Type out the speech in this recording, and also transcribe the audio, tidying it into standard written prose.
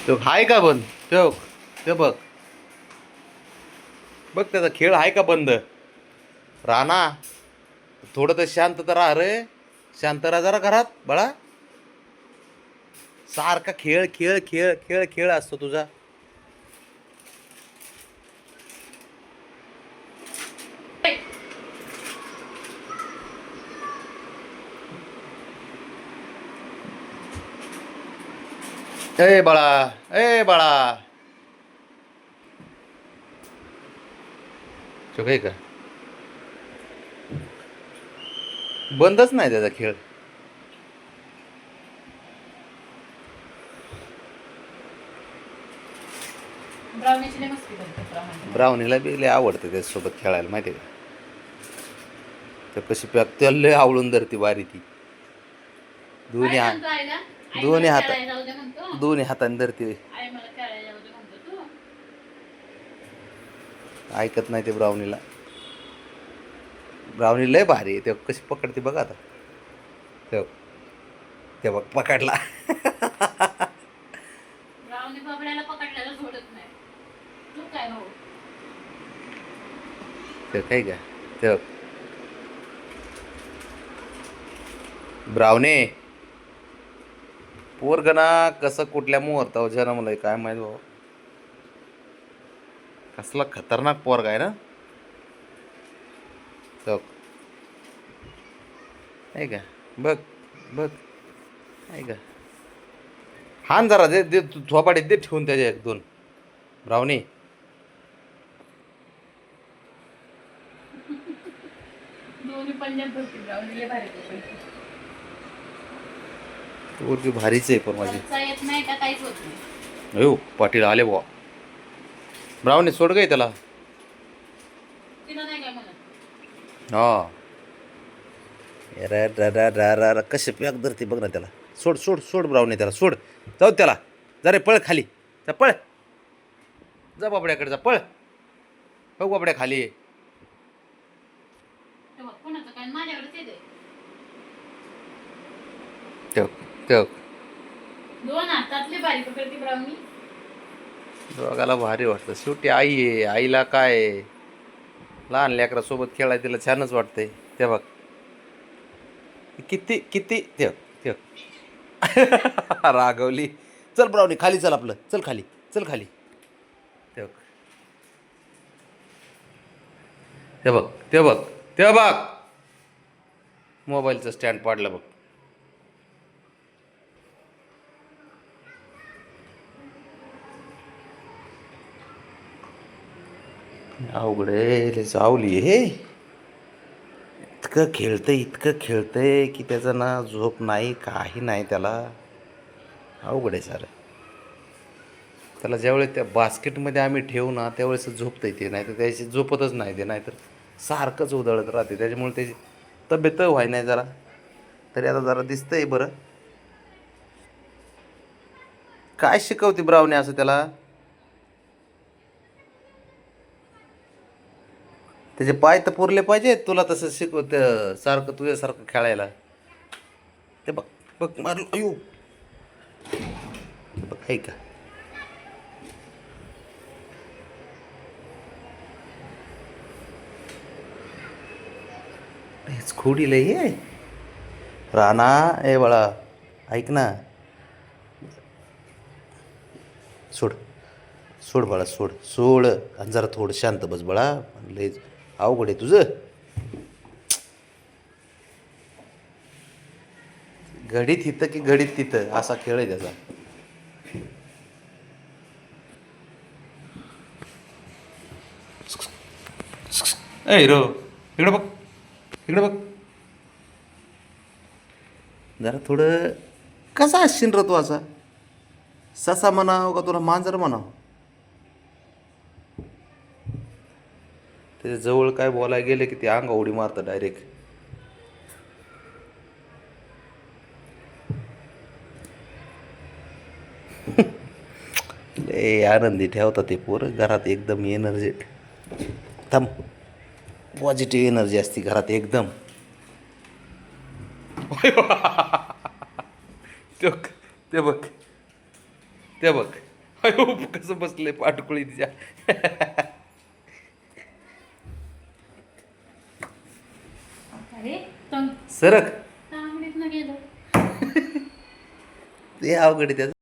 तो हाय का बंद? तो ते बघ बघ त्याचा खेळ आहे का बंद? राणा, थोडं तर शांतता राहा रे. शांत राहा जरा घरात बाळा. सारखा खेळ खेळ खेळ खेळ खेळ असतो तुझा. ए बाळा, ए बाळा, तो काय का बंदच नाही त्याचा खेळ. ब्राउनीची लई मस्ती करते प्रमाणे. ब्राउनीला बी लय आवडतं त्याच्यासोबत खेळायला माहिती आहे का? तर कशी पॅक त्याला लय आवडून धरती बारी ती. दोन्ही काय हात म्हणतो आईला? आई दोन्ही मला हात खेळायला जाऊ दे म्हणतो. दोन्ही हाताने धरती. आई मला खेळायला जाऊ दे म्हणतो तू. ऐकत नाही ते ब्राउनीला. ब्राउनी लय भारी आहे. ते कशी पकडते बघा आता. ते ते बघ पकडला. ब्राउनी बबड्याला पकडल्याला सोडत नाही. तू काय भाऊ? ते काय का ते बघ. ब्राउनी पोरगणा कसं कुठल्या मुहूर्तावर जन्मलंय काय माहित भाऊ. कसला खतरनाक पोरगा आहे ना. तो आहे का बघ बघ आहे का. हान जरा दे दे झोपाडीत दे ठेवून त्याच्या एक दोन. ब्राउनी दोन्ही पंजाब धरते ब्राउनी लई भारी करते. पोरगी भारीच आहे पण माझी. खर्चा येत नाही का काहीच होत नाही. अयो पाटील आले बुवा. ब्राउनी सोड गई त्याला. तिला नाही काय म्हणत. हा रा कसे पॅक धरते बघ ना त्याला. सोड सोड सोड ब्राउनी त्याला सोड. जाऊ दे त्याला. जा रे पळ खाली. जा पळ. जा बाबड्याकडे जा पळ. बघ बाबड्या खाली आहे. तेव्हा कोणाचं काय माझ्याकडेच येते. ठेव ठेव. दोन हातातले भारी पकडते ब्राउनी. दोघाला भारी वाटतं. शेवटी आई आहे. आईला काय आहे? लहान लेकरासोबत खेळायला तिला छानच वाटतंय. ते बघ किती किती ठेव ठेव. रागवली. चल ब्राउनी खाली चल आपलं. चल खाली चल खाली. ठेव. ते बघ ते बघ ते बघ. मोबाईलचं स्टँड पाडलं बघ. अवघड आहे. चावली हे. इतकं खेळतंय की त्याचं ना झोप नाही काही नाही त्याला. अवघड आहे सारं. त्याला ज्यावेळेस त्या बास्केटमध्ये आम्ही ठेवू ना त्यावेळेस झोपतंय ते. नाही तर त्याची झोपतच नाही ते. नाहीतर सारखंच उधळत राहते. त्याच्यामुळे त्याची तब्येत व्हाय नाही जरा. तरी आता जरा दिसतंय बरं. काय शिकवते ब्राउनी असं त्याला. त्याचे पाय तर पुरले पाहिजेत तुला तसं शिकवत सारखं तुझ्यासारखं खेळायला. ते बघ बघ मारलं. अयो बघ आहे का. हेच खोडी लई आहे. राणा ए बाळा ऐक ना. सोड सोड बाळा सोड सोड. आणि जरा थोडं शांत बस बाळा. लय अवघड आहे तुझं. घडीत इथं की घडीत तिथं असा खेळ आहे त्याचा. ए हिरो इकडं बघ इकडं बघ. जरा थोडं कसा असशील र तू असा. ससा म्हणाव का तुला मांजर म्हणाव. त्याच्या जवळ काय बोलायला गेले की ते अंगा उडी मारतं डायरेक्ट. लय आनंदी ठेवतात ते पोरं घरात एकदम एनर्जेट. थांब. पॉझिटिव्ह एनर्जी असते घरात एकदम. ते बघ ते बघ ते बघ अयो कसं बसले पाटकुळी तिच्या. अरे तंग सरक तांबडीत न गेलं. ते अवघड आहे त्याचं.